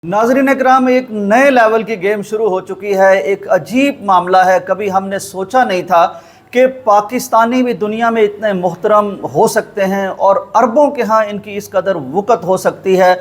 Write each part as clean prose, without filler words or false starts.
नाज़रीन इकराम, एक नए लेवल की गेम शुरू हो चुकी है। एक अजीब मामला है। कभी हमने सोचा नहीं था कि पाकिस्तानी भी दुनिया में इतने मुहतरम हो सकते हैं और अरबों के यहाँ इनकी इस कदर वक़्त हो सकती है।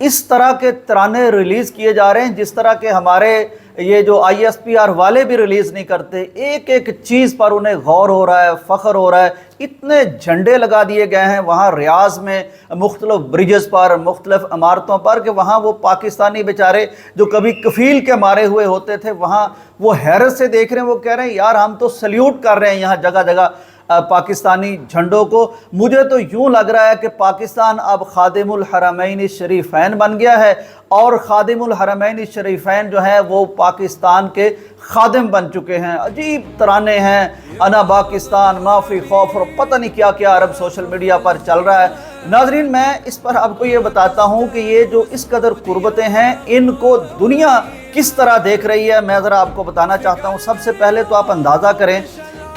इस तरह के तराने रिलीज़ किए जा रहे हैं जिस तरह के हमारे ये जो ISPR वाले भी रिलीज़ नहीं करते। एक एक चीज़ पर उन्हें गौर हो रहा है, फ़ख्र हो रहा है। इतने झंडे लगा दिए गए हैं वहाँ रियाज़ में, मुख्तलिफ़ ब्रिजेस पर, मुख्तलिफ़ इमारतों पर, कि वहाँ वो पाकिस्तानी बेचारे जो कभी कफ़ील के मारे हुए होते थे, वहाँ वो हैरत से देख रहे हैं। वो कह रहे हैं यार हम तो सल्यूट कर रहे हैं यहाँ जगह जगह पाकिस्तानी झंडों को। मुझे तो यूँ लग रहा है कि पाकिस्तान अब खादिमुल हरमैन शरीफैन बन गया है और खादिमुल हरमैन शरीफैन जो है वो पाकिस्तान के खादिम बन चुके हैं। अजीब तराने हैं, अना पाकिस्तान माफ़ी खौफ, और पता नहीं क्या क्या अरब सोशल मीडिया पर चल रहा है। नाजरीन, मैं इस पर आपको ये बताता हूँ कि ये जो इस कदर कुर्बतें हैं इनको दुनिया किस तरह देख रही है। मैं ज़रा आपको बताना चाहता हूँ। सबसे पहले तो आप अंदाज़ा करें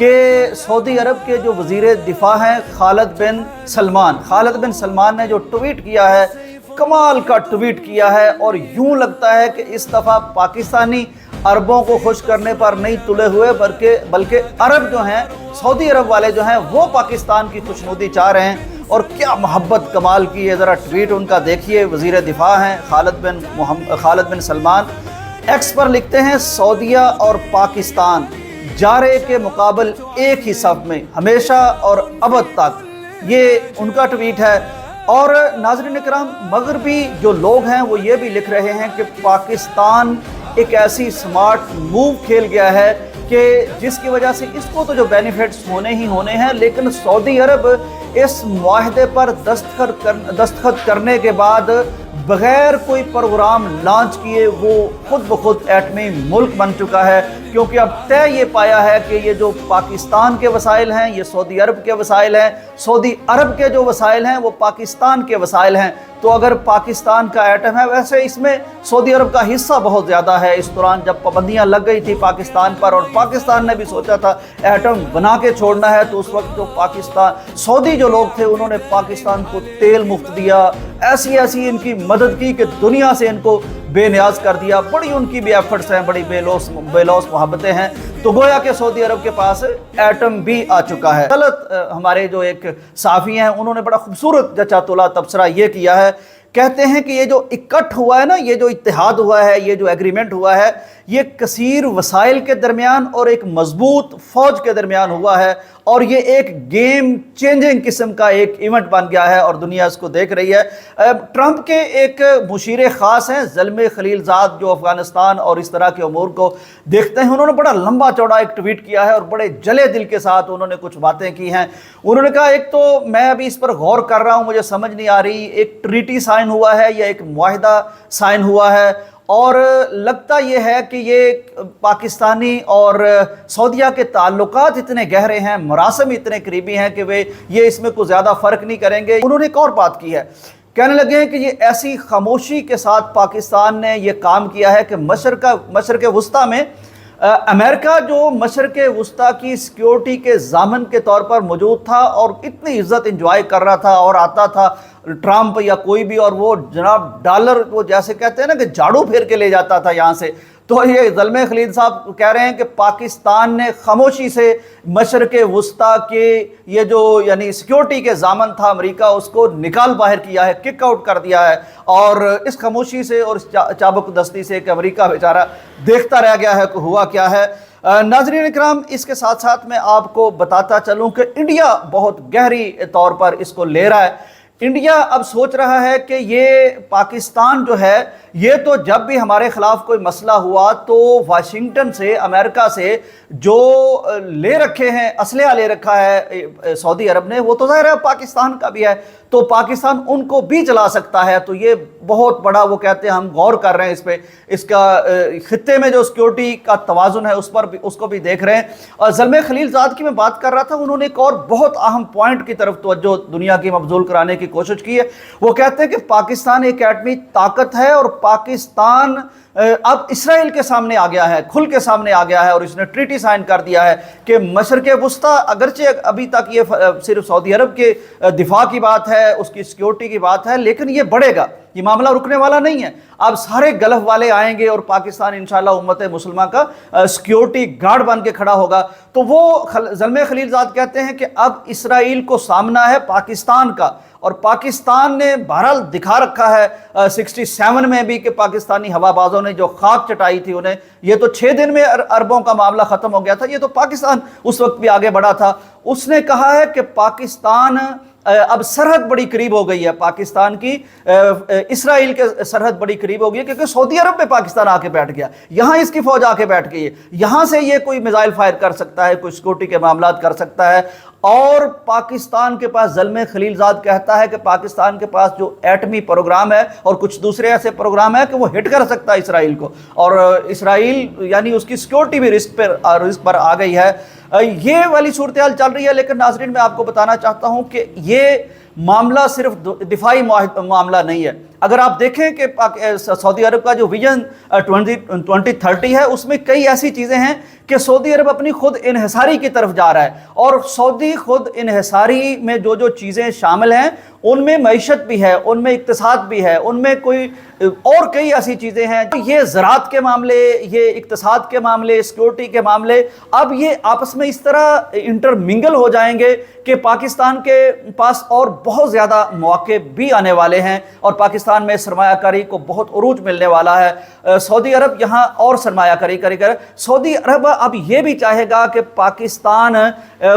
कि सऊदी अरब के जो वज़ीर दिफा हैं खालिद बिन सलमान ने जो ट्वीट किया है, कमाल का ट्वीट किया है। और यूं लगता है कि इस दफ़ा पाकिस्तानी अरबों को खुश करने पर नहीं तुले हुए, बल्कि अरब जो हैं, सऊदी अरब वाले जो हैं, वो पाकिस्तान की खुशनुदी चाह रहे हैं। और क्या मोहब्बत कमाल की है, ज़रा ट्वीट उनका देखिए। वज़ीर दिफा हैं खालिद बिन सलमान, एक्स पर लिखते हैं, सऊदिया और पाकिस्तान जारे के मुकाबल एक ही सफ में हमेशा और अबद तक, ये उनका ट्वीट है। और नाज़रीन इकराम, मगरबी जो लोग हैं वो ये भी लिख रहे हैं कि पाकिस्तान एक ऐसी स्मार्ट मूव खेल गया है कि जिसकी वजह से इसको तो जो बेनिफिट्स होने ही होने हैं, लेकिन सऊदी अरब इस मुआहदे पर दस्तखत करने के बाद बग़ैर कोई प्रोग्राम लॉन्च किए वो खुद ब खुद एटमी मुल्क बन चुका है। क्योंकि अब तय ये पाया है कि ये जो पाकिस्तान के वसाइल हैं ये सऊदी अरब के वसाइल हैं, सऊदी अरब के जो वसाइल हैं वो पाकिस्तान के वसाइल हैं। तो अगर पाकिस्तान का एटम है, वैसे इसमें सऊदी अरब का हिस्सा बहुत ज़्यादा है। इस दौरान जब पाबंदियाँ लग गई थी पाकिस्तान पर और पाकिस्तान ने भी सोचा था एटम बना के छोड़ना है, तो उस वक्त जो पाकिस्तान सऊदी जो लोग थे उन्होंने पाकिस्तान को तेल मुफ्त दिया, ऐसी इनकी मदद की कि दुनिया से इनको बेनियाज कर दिया। बड़ी उनकी भी एफर्ट्स हैं, बड़ी बेलौस मोहब्बतें हैं। तो गोया कि सऊदी अरब के पास एटम भी आ चुका है। गलत हमारे जो एक साफ़ी हैं उन्होंने बड़ा खूबसूरत जचा तोला तबसरा ये किया है। कहते हैं कि ये जो इकट्ठ हुआ है ना, ये जो इत्तेहाद हुआ है, ये जो एग्रीमेंट हुआ है, ये कसीर वसाइल के दरमियान और एक मजबूत फ़ौज के दरमियान हुआ है। और ये एक गेम चेंजिंग किस्म का एक इवेंट बन गया है और दुनिया इसको देख रही है। ट्रंप के एक मुशीर ख़ास हैं ज़ल्मे खलीलज़ाद, जो अफ़गानिस्तान और इस तरह के अमूर को देखते हैं। उन्होंने बड़ा लंबा चौड़ा एक ट्वीट किया है और बड़े जले दिल के साथ उन्होंने कुछ बातें की हैं। उन्होंने कहा, एक तो मैं अभी इस पर गौर कर रहा हूँ, मुझे समझ नहीं आ रही एक ट्रीटी साइन हुआ है या एक मुआहिदा साइन हुआ है, और लगता ये है कि ये पाकिस्तानी और सऊदिया के ताल्लुकात इतने गहरे हैं, मरासम इतने करीबी हैं कि वे ये इसमें कोई ज़्यादा फ़र्क नहीं करेंगे। उन्होंने एक और बात की है, कहने लगे हैं कि ये ऐसी खामोशी के साथ पाकिस्तान ने ये काम किया है कि मशरक़ वस्ता में अमेरिका जो मशरक़ वस्ता की सिक्योरिटी के ज़ामन के तौर पर मौजूद था और इतनी इज़्ज़त इंजॉय कर रहा था, और आता था ट्रंप या कोई भी और वो जनाब डॉलर, वो जैसे कहते हैं ना कि झाड़ू फेर के ले जाता था यहाँ से। तो ये ज़ल्मे खलील साहब कह रहे हैं कि पाकिस्तान ने खामोशी से मशरक़ वस्ता के ये जो यानी सिक्योरिटी के ज़ामन था अमेरिका, उसको निकाल बाहर किया है, किक आउट कर दिया है। और इस खामोशी से और इस चाबुक दस्ती से कि अमेरिका बेचारा देखता रह गया है कि हुआ क्या है। नाज़रीन इकराम, इसके साथ साथ मैं आपको बताता चलूँ कि इंडिया बहुत गहरी तौर पर इसको ले रहा है। इंडिया अब सोच रहा है कि ये पाकिस्तान जो है, ये तो जब भी हमारे ख़िलाफ़ कोई मसला हुआ तो वाशिंगटन से, अमेरिका से जो ले रखे हैं, असलहा ले रखा है सऊदी अरब ने, वो तो ज़ाहिर है पाकिस्तान का भी है, तो पाकिस्तान उनको भी चला सकता है। तो ये बहुत बड़ा, वो कहते हैं, हम गौर कर रहे हैं इस पर, इसका खित्ते में जो सिक्योरिटी का तवाज़ुन है उस पर भी, उसको भी देख रहे हैं। और ज़ल्मे खलीलज़ाद की मैं बात कर रहा था, उन्होंने एक और बहुत अहम पॉइंट की तरफ तवज्जो दुनिया की मबजूल कराने की की कोशिश की है। वो कहते हैं कि पाकिस्तान एक एटमी ताकत है और पाकिस्तान अब इसराइल के सामने आ गया है, खुल के सामने आ गया है, और इसने ट्रीटी साइन कर दिया है कि मशरक़ वुस्ता, अगरचे अभी तक ये सिर्फ सऊदी अरब के दिफा की बात है, उसकी सिक्योरिटी की बात है, लेकिन ये बढ़ेगा, ये मामला रुकने वाला नहीं है। अब सारे गल्फ वाले आएंगे और पाकिस्तान इंशाल्लाह उम्मत मुसलमा का सिक्योरिटी गार्ड बन के खड़ा होगा। तो वो ज़ल्मे खलीलज़ाद कहते हैं कि अब इसराइल को सामना है पाकिस्तान का, और पाकिस्तान ने बहरहाल दिखा रखा है 67 में भी कि पाकिस्तानी हवाबाजों ने जो खाक चटाई थी उन्हें, ये तो 6 दिन में अरबों का मामला ख़त्म हो गया था। ये तो पाकिस्तान उस वक्त भी आगे बढ़ा था। उसने कहा है कि पाकिस्तान अब सरहद बड़ी करीब हो गई है, पाकिस्तान की इसराइल के सरहद बड़ी करीब हो गई है, क्योंकि सऊदी अरब में पाकिस्तान आके बैठ गया, यहाँ इसकी फौज आके बैठ गई है, यहाँ से ये कोई मिसाइल फायर कर सकता है, कोई सिक्योरिटी के मामला कर सकता है। और पाकिस्तान के पास, ज़ल्मे खलीलज़ाद कहता है कि पाकिस्तान के पास जो एटमी प्रोग्राम है और कुछ दूसरे ऐसे प्रोग्राम है कि वो हिट कर सकता है इसराइल को, और इसराइल यानी उसकी सिक्योरिटी भी रिस्क पर आ गई है। ये वाली सूरत हाल चल रही है। लेकिन नाज़रीन, मैं आपको बताना चाहता हूँ कि ये मामला सिर्फ दिफाई मामला नहीं है। अगर आप देखें कि सऊदी अरब का जो विजन 2030 है, उसमें कई ऐसी चीज़ें हैं कि सऊदी अरब अपनी खुद इन्हिसारी की तरफ जा रहा है, और सऊदी खुद इन्हिसारी में जो जो चीज़ें शामिल हैं उनमें मईशत भी है, उनमें इक्तिसाद भी है, उनमें कोई और कई ऐसी चीज़ें हैं। तो ये ज़राअत के मामले, ये इक्तिसाद के मामले, सिक्योरिटी के मामले, अब ये आपस में इस तरह इंटरमिंगल हो जाएंगे कि पाकिस्तान के पास और बहुत ज़्यादा मौके भी आने वाले हैं, और पाकिस्तान में सरमायाकारी को बहुत उरूज मिलने वाला है। सऊदी अरब यहाँ और सरमायाकारी करेगा। सऊदी अरब अब ये भी चाहेगा कि पाकिस्तान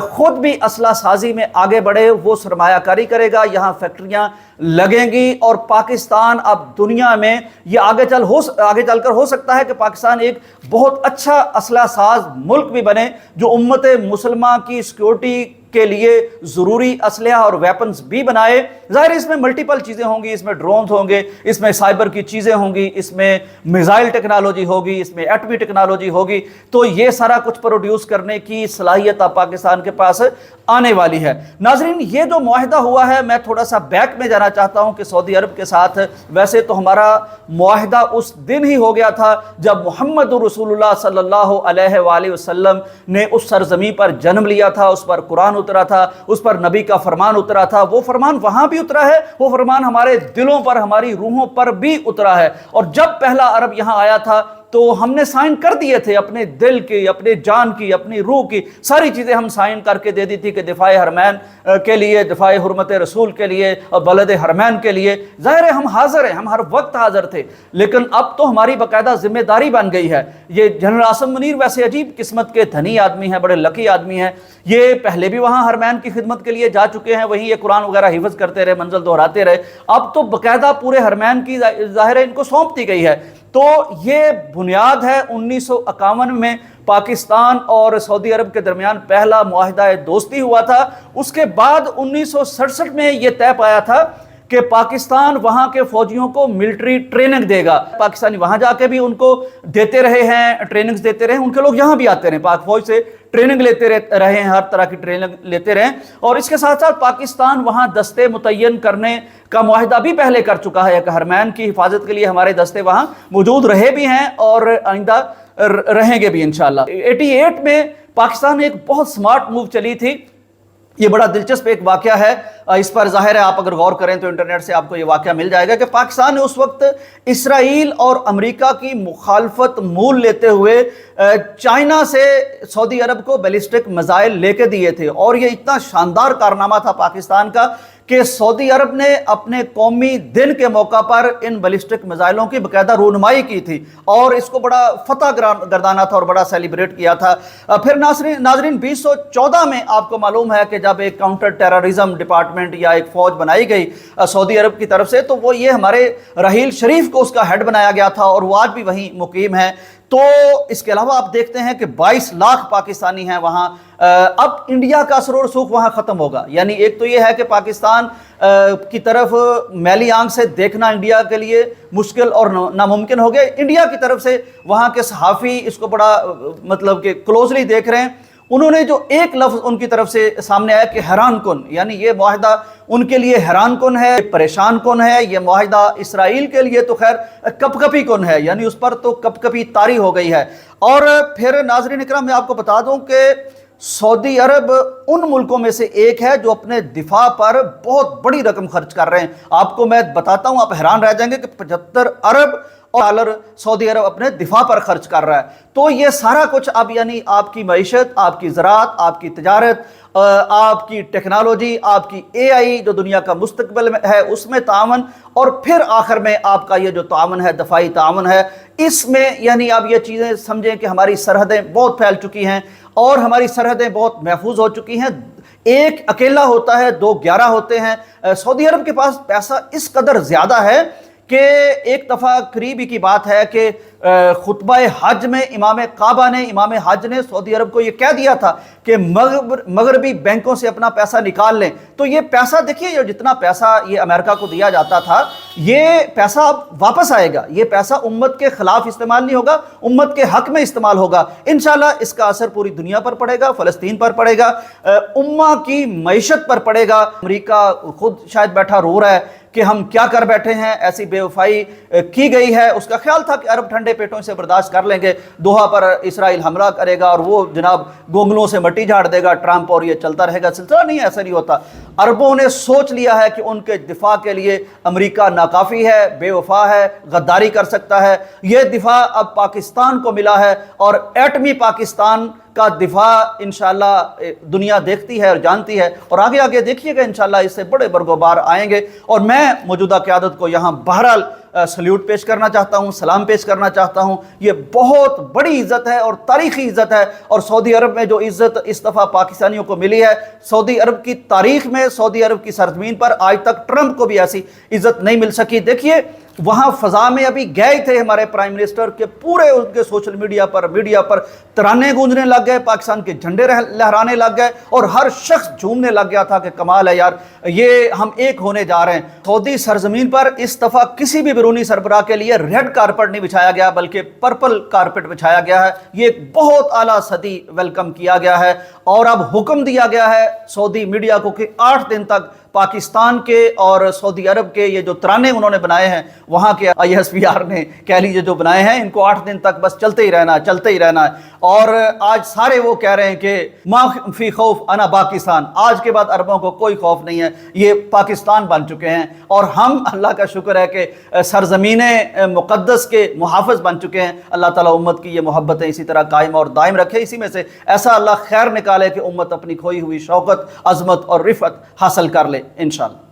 खुद भी असला साजी में आगे बढ़े, वो सरमायाकारी करेगा, यहाँ फैक्ट्रियाँ लगेंगी, और पाकिस्तान अब दुनिया में ये आगे चलकर हो सकता है कि पाकिस्तान एक बहुत अच्छा असला साज मुल्क भी बने, जो उम्मत मुसलमा की सिक्योरिटी के लिए ज़रूरी असलहा और वेपन्स भी बनाए। ज़ाहिर इसमें मल्टीपल चीज़ें होंगी, इसमें ड्रोन्स होंगे, इसमें साइबर की चीज़ें होंगी, इसमें मिसाइल टेक्नोलॉजी होगी, इसमें एटमी टेक्नोलॉजी होगी। तो ये सारा कुछ प्रोड्यूस करने की सलाहियत अब पाकिस्तान के पास आने वाली है। नाजरीन, ये जो मुआहदा हुआ है, मैं थोड़ा सा बैक में जाना चाहता हूँ कि सऊदी अरब के साथ वैसे तो हमारा मुआहदा उस दिन ही हो गया था जब मोहम्मद रसूलुल्लाह सल्लल्लाहु अलैहि वसल्लम ने उस सरजमी पर जन्म लिया था, उस पर कुरान उतरा था, उस पर नबी का फरमान उतरा था। वो फरमान वहां भी उतरा है, वो फरमान हमारे दिलों पर, हमारी रूहों पर भी उतरा है। और जब पहला अरब यहां आया था तो हमने साइन कर दिए थे, अपने दिल की, अपने जान की, अपनी रूह की सारी चीज़ें हम साइन करके दे दी थी कि दिफाए हरमैन के लिए, दिफाए हुर्मत रसूल के लिए और बलद हरमैन के लिए। ज़ाहिर है हम हाजिर हैं, हम हर वक्त हाजिर थे, लेकिन अब तो हमारी बाकायदा जिम्मेदारी बन गई है। ये जनरल आसिम मुनीर वैसे अजीब किस्मत के धनी आदमी हैं, बड़े लकी आदमी हैं। ये पहले भी वहाँ हरमैन की खिदमत के लिए जा चुके हैं, वहीं ये कुरान वगैरह हिफ्ज़ करते रहे, मंजिल दोहराते रहे। अब तो बाकायदा पूरे हरमैन की ज़ाहिर है इनको सौंप दी गई है। तो ये बुनियाद है 1951 में पाकिस्तान और सऊदी अरब के दरमियान पहला मुआहदा दोस्ती हुआ था। उसके बाद 1967 में यह तय पाया था कि पाकिस्तान वहां के फौजियों को मिलिट्री ट्रेनिंग देगा। पाकिस्तानी वहां जाके भी उनको देते रहे हैं, ट्रेनिंग्स देते रहे, उनके लोग यहां भी आते रहे, पाक फौज से ट्रेनिंग लेते रहे हैं, हर तरह की ट्रेनिंग लेते रहे। और इसके साथ साथ पाकिस्तान वहां दस्ते मुतय्यन करने का मुआहदा भी पहले कर चुका है कि हरमैन की हिफाजत के लिए हमारे दस्ते वहां मौजूद रहे भी हैं और आइंदा रहेंगे भी इंशाल्लाह। 88 में पाकिस्तान में एक बहुत स्मार्ट मूव चली थी। ये बड़ा दिलचस्प एक वाक़या है, इस पर ज़ाहिर है आप अगर गौर करें तो इंटरनेट से आपको ये वाक़या मिल जाएगा कि पाकिस्तान ने उस वक्त इसराइल और अमेरिका की मुखालफत मूल लेते हुए चाइना से सऊदी अरब को बैलिस्टिक मिसाइल लेके दिए थे। और ये इतना शानदार कारनामा था पाकिस्तान का कि सऊदी अरब ने अपने कौमी दिन के मौका पर इन बैलिस्टिक मिसाइलों की बाकायदा रूनुमाई की थी और इसको बड़ा फतह गर्दाना था और बड़ा सेलिब्रेट किया था। फिर नाजरीन 2014 में आपको मालूम है कि जब एक काउंटर टेररिज्म डिपार्टमेंट या एक फौज बनाई गई सऊदी अरब की तरफ से, तो वो ये हमारे रहील शरीफ को उसका हेड बनाया गया था और वो आज भी वहीं मुकीम है। तो इसके अलावा आप देखते हैं कि 22 लाख पाकिस्तानी हैं वहाँ। अब इंडिया का असर और रसूख वहाँ ख़त्म होगा। यानी एक तो ये है कि पाकिस्तान की तरफ मैली आंख से देखना इंडिया के लिए मुश्किल और नामुमकिन हो गया। इंडिया की तरफ से वहाँ के सहाफ़ी इसको बड़ा मतलब कि क्लोजली देख रहे हैं। انہوں نے جو ایک لفظ ان کی طرف سے سامنے آیا کہ حیران کن، یعنی یہ معاہدہ ان کے لیے حیران کن ہے، پریشان کن ہے، یہ معاہدہ اسرائیل کے لیے تو خیر کپ کپی کن ہے، یعنی اس پر تو کپ کپی طاری ہو گئی ہے۔ اور پھر ناظرین اکرام میں آپ کو بتا دوں کہ سعودی عرب ان ملکوں میں سے ایک ہے جو اپنے دفاع پر بہت بڑی رقم خرچ کر رہے ہیں۔ آپ کو میں بتاتا ہوں، آپ حیران رہ جائیں گے کہ 75 ارب ڈالر سعودی عرب اپنے دفاع پر خرچ کر رہا ہے۔ تو یہ سارا کچھ اب یعنی آپ کی معیشت، آپ کی زراعت، آپ کی تجارت، آپ کی ٹیکنالوجی، آپ کی اے آئی جو دنیا کا مستقبل ہے اس میں تعاون، اور پھر آخر میں آپ کا یہ جو تعاون ہے، دفاعی تعاون ہے، اس میں یعنی آپ یہ چیزیں سمجھیں کہ ہماری سرحدیں بہت پھیل چکی ہیں اور ہماری سرحدیں بہت محفوظ ہو چکی ہیں۔ ایک اکیلا ہوتا ہے، دو 11 ہوتے ہیں۔ سعودی عرب کے پاس پیسہ اس قدر زیادہ ہے کہ ایک دفعہ قریبی کی بات ہے کہ خطبہ حج میں امام حج نے سعودی عرب کو یہ کہہ دیا تھا کہ مغربی بینکوں سے اپنا پیسہ نکال لیں۔ تو یہ پیسہ دیکھیے، یہ جتنا پیسہ یہ امریکہ کو دیا جاتا تھا، یہ پیسہ اب واپس آئے گا۔ یہ پیسہ امت کے خلاف استعمال نہیں ہوگا، امت کے حق میں استعمال ہوگا۔ انشاءاللہ اس کا اثر پوری دنیا پر پڑے گا، فلسطین پر پڑے گا، امہ کی معیشت پر پڑے گا۔ امریکہ خود شاید بیٹھا رو رہا ہے کہ ہم کیا کر بیٹھے ہیں، ایسی بے وفائی کی گئی ہے۔ اس کا خیال تھا کہ عرب ٹھنڈے پیٹوں سے برداشت کر لیں گے، دوحہ پر اسرائیل حملہ کرے گا اور وہ جناب گونگلوں سے مٹی جھاڑ دے گا ٹرمپ، اور یہ چلتا رہے گا سلسلہ۔ نہیں، ایسا نہیں ہوتا۔ عربوں نے سوچ لیا ہے کہ ان کے دفاع کے لیے امریکہ ناکافی ہے، بے وفا ہے، غداری کر سکتا ہے۔ یہ دفاع اب پاکستان کو ملا ہے، اور ایٹمی پاکستان کا دفاع انشاءاللہ دنیا دیکھتی ہے اور جانتی ہے، اور آگے آگے دیکھیے گا انشاءاللہ اس سے بڑے برگوبار آئیں گے۔ اور میں موجودہ قیادت کو یہاں بہرحال سلیوٹ پیش کرنا چاہتا ہوں، سلام پیش کرنا چاہتا ہوں۔ یہ بہت بڑی عزت ہے اور تاریخی عزت ہے، اور سعودی عرب میں جو عزت اس دفعہ پاکستانیوں کو ملی ہے، سعودی عرب کی تاریخ میں، سعودی عرب کی سرزمین پر آج تک ٹرمپ کو بھی ایسی عزت نہیں مل سکی۔ دیکھیے وہاں فضا میں ابھی گئے تھے ہمارے پرائم منسٹر کے، پورے ان کے سوشل میڈیا پر ترانے گونجنے لگ گئے، پاکستان کے جھنڈے لہرانے لگ گئے، اور ہر شخص جھومنے لگ گیا تھا کہ کمال ہے یار، یہ ہم ایک ہونے جا رہے ہیں۔ سعودی سرزمین پر اس دفعہ کسی بھی بیرونی سربراہ کے لیے ریڈ کارپٹ نہیں بچھایا گیا، بلکہ پرپل کارپٹ بچھایا گیا ہے۔ یہ ایک بہت اعلیٰ صدی ویلکم کیا گیا ہے، اور اب حکم دیا گیا ہے سعودی میڈیا کو کہ 8 دن تک پاکستان کے اور سعودی عرب کے یہ جو ترانے انہوں نے بنائے ہیں، وہاں کے ISPR نے کہہ لیجیے جو بنائے ہیں، ان کو 8 دن تک بس چلتے ہی رہنا ہے۔ اور آج سارے وہ کہہ رہے ہیں کہ ما فی خوف انا پاکستان، آج کے بعد عربوں کو کوئی خوف نہیں ہے، یہ پاکستان بن چکے ہیں، اور ہم اللہ کا شکر ہے کہ سرزمین مقدس کے محافظ بن چکے ہیں۔ اللہ تعالیٰ امت کی یہ محبتیں اسی طرح قائم اور دائم رکھے، اسی میں سے ایسا اللہ خیر نکالے کہ امت اپنی کھوئی ہوئی شوکت، عظمت اور رفعت حاصل کر لے انشاءاللہ۔